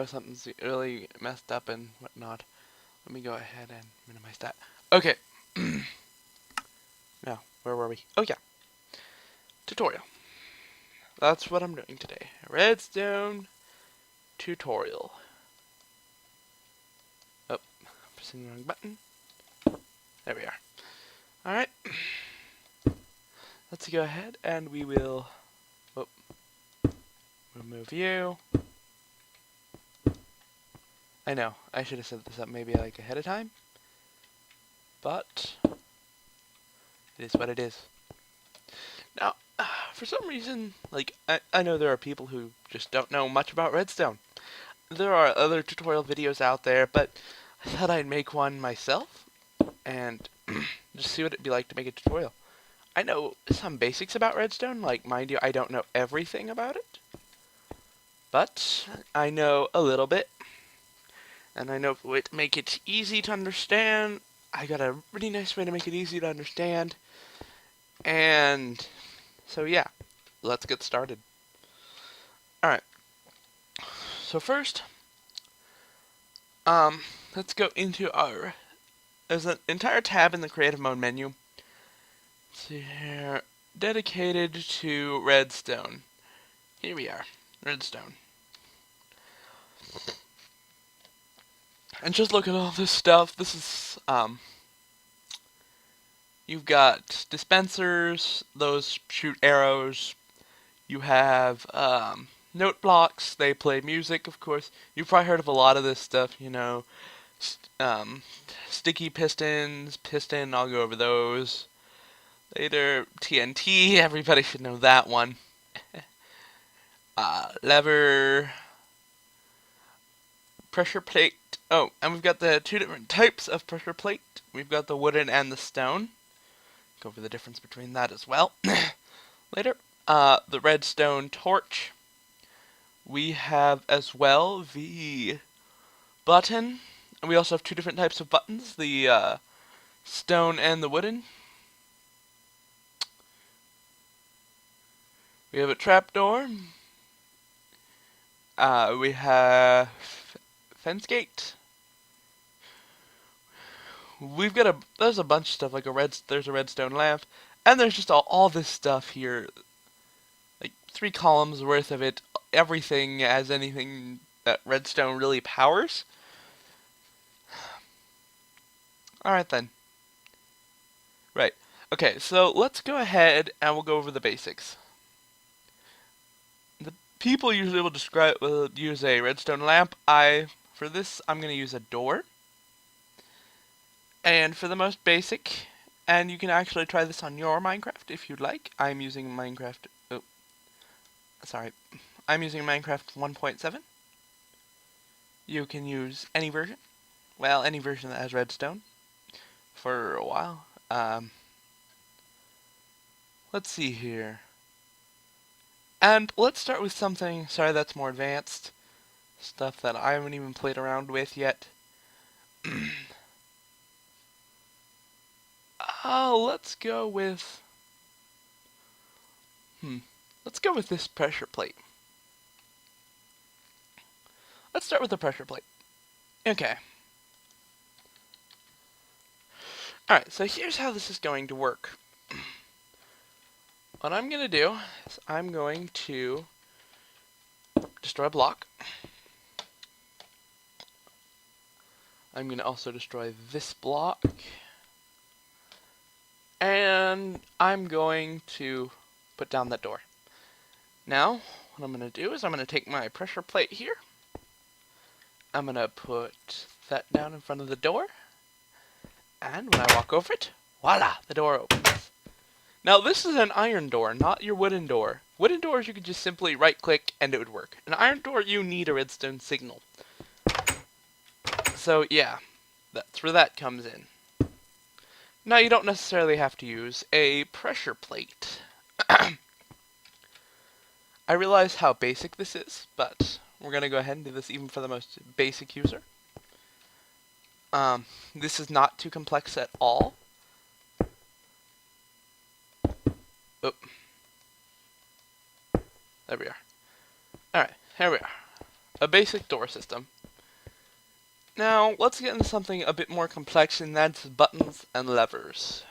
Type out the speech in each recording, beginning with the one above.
something's really messed up and whatnot. Let me go ahead and minimize that. Okay. Now, where were we? Oh yeah, tutorial. That's what I'm doing today. Redstone tutorial. Oh, pressing the wrong button. There we are. Alright. Let's go ahead and we will remove you. I know, I should have set this up maybe like ahead of time. But it is what it is. Now, for some reason, like, I know there are people who just don't know much about redstone. There are other tutorial videos out there, but I thought I'd make one myself and just see what it'd be like to make a tutorial. I know some basics about redstone, like, mind you, I don't know everything about it, but I know a little bit, and I know a way to make it easy to understand. I got a really nice way to make it easy to understand, and so yeah, let's get started. Alright, so first, let's go into our, there's an entire tab in the creative mode menu. Let's see here, dedicated to redstone. Here we are, redstone. And just look at all this stuff. This is, you've got dispensers, those shoot arrows. You have, note blocks, they play music, of course. You've probably heard of a lot of this stuff, you know. Sticky pistons, I'll go over those later. TNT, everybody should know that one. Lever, pressure plate. Oh, and we've got the two different types of pressure plate. We've got the wooden and the stone. Go over the difference between that as well later. The redstone torch. We have as well the button. And we also have two different types of buttons, the stone and the wooden. We have a trapdoor. We have fence gate. We've got there's a bunch of stuff, like there's a redstone lamp, and there's just all this stuff here, like 3 columns worth of it, everything as anything that redstone really powers. Alright then. Right. Okay, so let's go ahead and we'll go over the basics. The people usually will use a redstone lamp. For this, I'm going to use a door. And for the most basic, and you can actually try this on your Minecraft if you'd like. I'm using Minecraft, I'm using Minecraft 1.7. You can use any version. Well, any version that has redstone for a while. Let's see here. And let's start with something, sorry, that's more advanced. Stuff that I haven't even played around with yet. Let's go with... Let's go with this pressure plate. Let's start with the pressure plate. Okay. Alright, so here's how this is going to work. What I'm going to do is I'm going to destroy a block. I'm going to also destroy this block. And I'm going to put down that door. Now, what I'm going to do is I'm going to take my pressure plate here. I'm going to put that down in front of the door. And when I walk over it, voila, the door opens. Now, this is an iron door, not your wooden door. Wooden doors, you could just simply right-click and it would work. An iron door, you need a redstone signal. So, yeah, that's where that comes in. Now, you don't necessarily have to use a pressure plate. I realize how basic this is, but we're going to go ahead and do this even for the most basic user. This is not too complex at all. Oh. There we are. Alright, here we are. a basic door system. Now, let's get into something a bit more complex, and that's buttons and levers.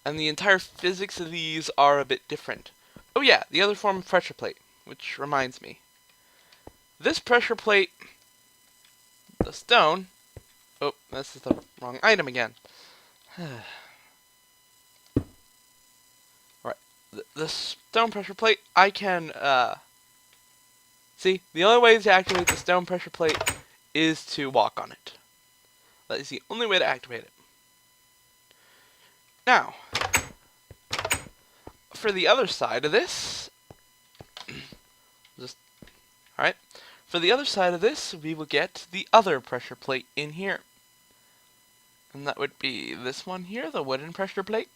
And the entire physics of these are a bit different. Oh yeah, the other form of pressure plate, which reminds me. This pressure plate, the stone... Oh, this is the wrong item again. Right, the stone pressure plate, I can, see, the only way to activate the stone pressure plate is to walk on it. That is the only way to activate it. Now, for the other side of this, alright, for the other side of this, we will get the other pressure plate in here. And that would be this one here, the wooden pressure plate.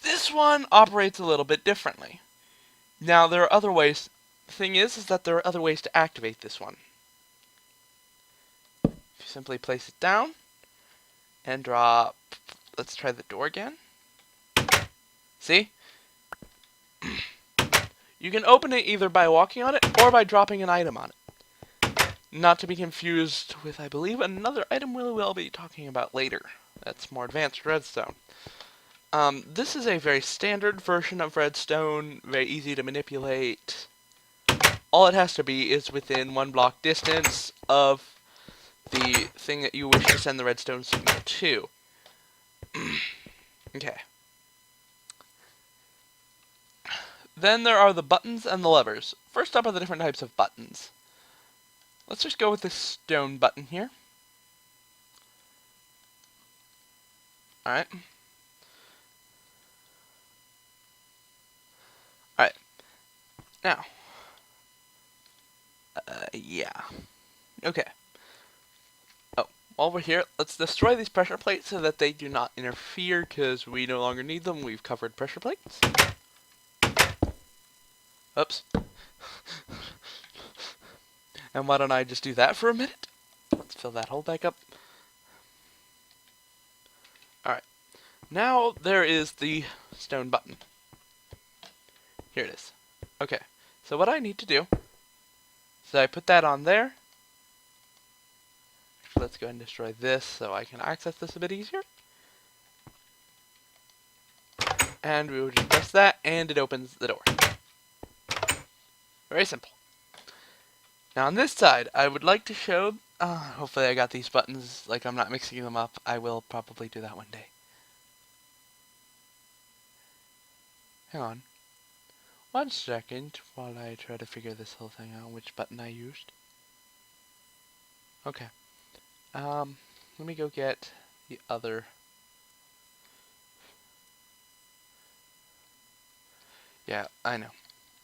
This one operates a little bit differently. Now, there are other ways. The thing is that there are other ways to activate this one. If you simply place it down and drop, let's try the door again. See? You can open it either by walking on it or by dropping an item on it. Not to be confused with, I believe, another item we will be talking about later. That's more advanced redstone. This is a very standard version of redstone, very easy to manipulate. All it has to be is within 1 block distance of the thing that you wish to send the redstone signal to. Okay. Then there are the buttons and the levers. First up are the different types of buttons. Let's just go with this stone button here. Alright. Alright. Now. Yeah. Okay. Oh, while we're here, let's destroy these pressure plates so that they do not interfere, because we no longer need them. We've covered pressure plates. Oops. And why don't I just do that for a minute? Let's fill that hole back up. Alright. Now there is the stone button. Here it is. Okay. So what I need to do is I put that on there. Actually, let's go ahead and destroy this so I can access this a bit easier. And we will just press that and it opens the door. Very simple. Now on this side, I would like to show, hopefully I got these buttons, like I'm not mixing them up. I will probably do that one day. Hang on. 1 second while I try to figure this whole thing out, which button I used. Okay. Let me go get the other. Yeah, I know.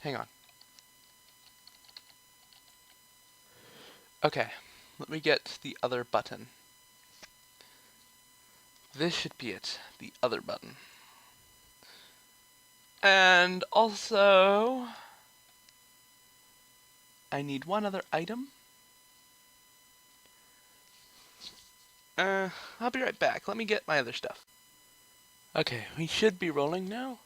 Hang on. Okay, let me get the other button. This should be it, the other button. And also, I need one other item. I'll be right back. Let me get my other stuff. Okay, we should be rolling now.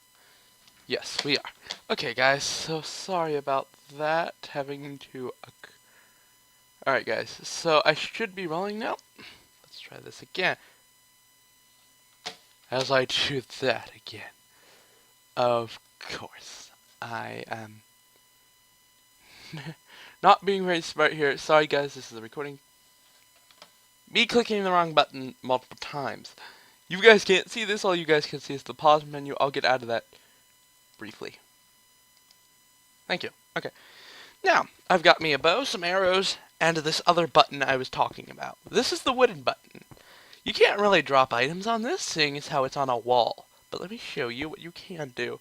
Yes, we are. Okay, guys, so sorry about that having to occur. Alright, guys, so I should be rolling now. Let's try this again. As I do that again. Of course, I am not being very smart here. Sorry, guys, this is the recording. Me clicking the wrong button multiple times. You guys can't see this. All you guys can see is the pause menu. I'll get out of that briefly. Thank you. Okay. Now, I've got me a bow, some arrows, and this other button I was talking about. This is the wooden button. You can't really drop items on this, seeing as how it's on a wall. But let me show you what you can do.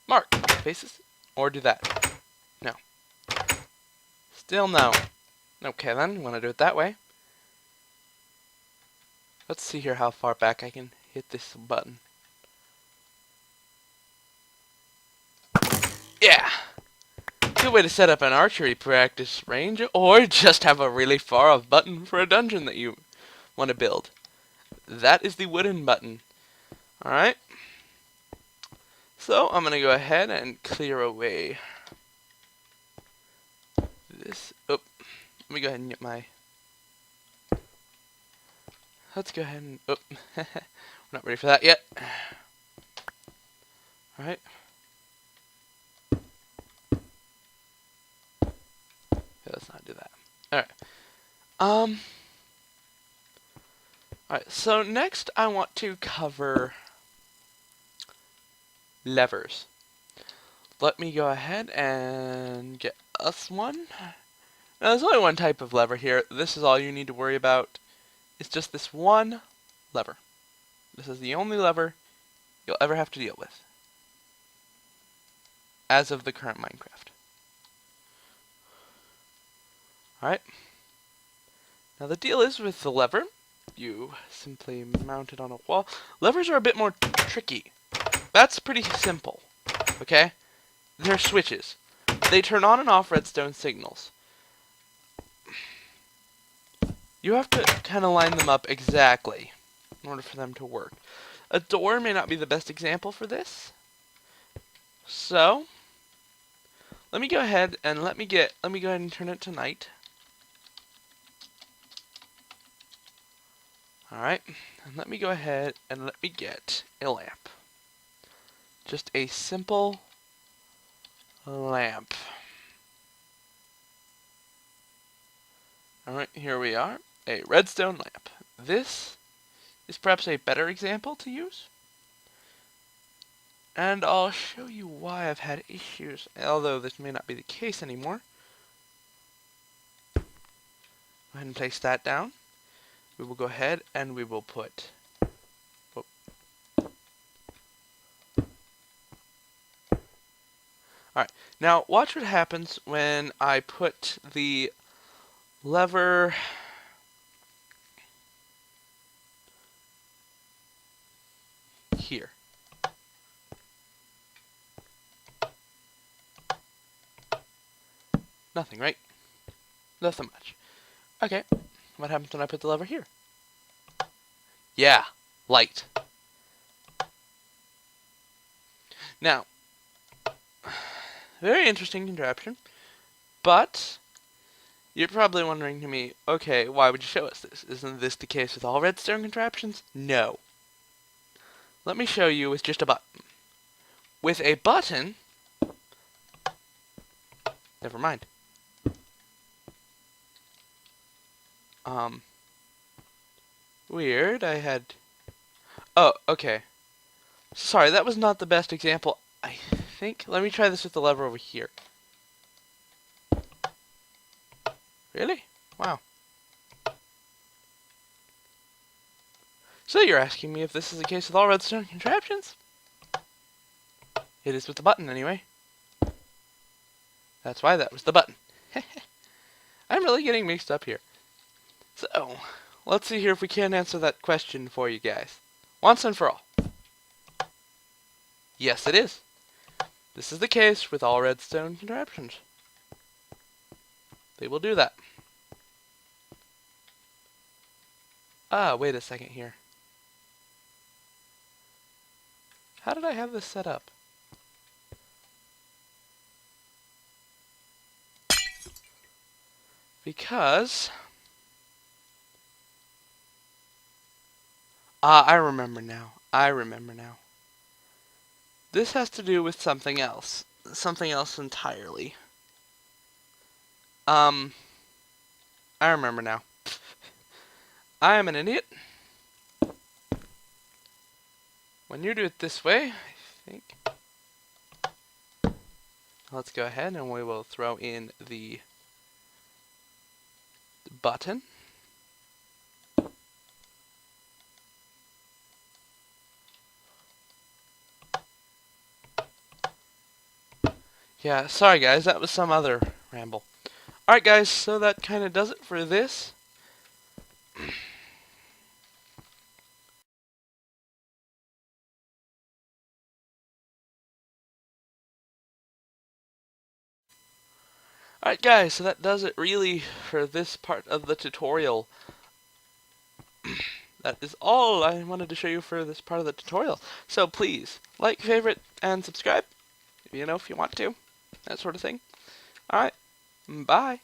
Mark faces, or do that. No. Still no. Okay then, you want to do it that way. Let's see here how far back I can hit this button. Yeah! Good way to set up an archery practice range, or just have a really far off button for a dungeon that you want to build. That is the wooden button. Alright. So, I'm going to go ahead and clear away this. Oh, let me go ahead and get my. Let's go ahead and. Oh, we're not ready for that yet. All right. Okay, let's not do that. All right. Alright, so next I want to cover levers. Let me go ahead and get us one. Now there's only one type of lever here. This is all you need to worry about. It's just this one lever. This is the only lever you'll ever have to deal with as of the current Minecraft. Alright. Now the deal is with the lever, you simply mount it on a wall. Levers are a bit more tricky. That's pretty simple. Okay? They're switches. They turn on and off redstone signals. You have to kind of line them up exactly in order for them to work. A door may not be the best example for this. So, let me go ahead and let me go ahead and turn it to night. Alright, and let me go ahead and let me get a lamp. Just a simple lamp. Alright, here we are, a redstone lamp. This is perhaps a better example to use. And I'll show you why I've had issues, although this may not be the case anymore. Go ahead and place that down. We will go ahead and we will put... Alright, now watch what happens when I put the lever here. Nothing, right? Nothing much. Okay, what happens when I put the lever here? Yeah, light. Now, very interesting contraption, but you're probably wondering to me, okay, why would you show us this? Isn't this the case with all redstone contraptions? No. Let me show you with just a button. With a button, never mind. Weird, I had... Oh, okay. Sorry, that was not the best example, I think. Let me try this with the lever over here. Really? Wow. So you're asking me if this is the case with all redstone contraptions? It is with the button, anyway. That's why that was the button. I'm really getting mixed up here. So, let's see here if we can answer that question for you guys. Once and for all. Yes, it is. This is the case with all redstone contraptions. They will do that. Wait a second here. How did I have this set up? Because... I remember now. This has to do with something else. Something else entirely. I remember now. I am an idiot. When you do it this way, I think... Let's go ahead and we will throw in the button. Yeah, sorry guys, that was some other ramble. Alright guys, so that kind of does it for this. Alright guys, so that does it really for this part of the tutorial. That is all I wanted to show you for this part of the tutorial. So please, like, favorite, and subscribe, if you want to, that sort of thing. Alright, bye.